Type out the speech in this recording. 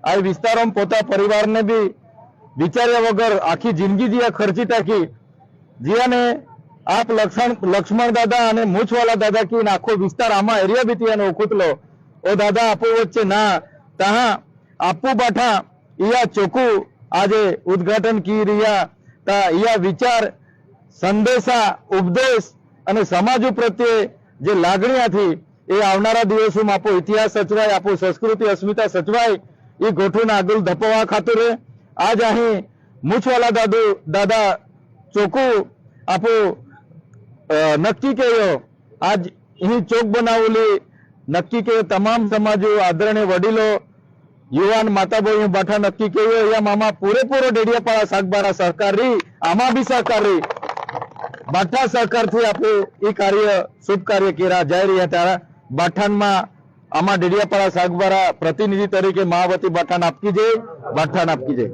आ विस्तारों पोता परिवार ने भी विचार्या वगर आखी जिंदगी जिया खर्ची टाकी जिया ने आप लक्ष्मण दादा अने मूछवाला दादा की आखो विस्तार आमा एरिया भी तियानो ओखुतलो ओ दादा आपो वच्चे ना तहा आपू बाठा इया चोकू आजे उद्घाटन की रिया ता इया विचार संदेशा उपदेश अने समाज प्रत्ये जे लागणिया थी ए आवनारा दिवसोमां आपो इतिहास सचवाय आपो संस्कृति अस्मिता सचवाय ए गोठून आगळ धपवा खातुं रहे। आज अहीं मूछवाला दादा चोकू आपो नक्की कयो आज अहीं चोक बनावेली नक्की के तमाम समाजो आदरणीय वडीलो युवान माता बहू बाठा नक्की कयो या मामा पूरेपूरो डेडियापाड़ा सागबारा सहकार रही आमा भी सहकार रही बाठा सहकार थी आपे ई कार्य शुभ कार्य केरा जाय रह्या त्यारा बाठान में आमा डेडियापाड़ा सागबारा प्रतिनिधि तरीके महावती बाठान आपकी जय बाठान आपकी जय।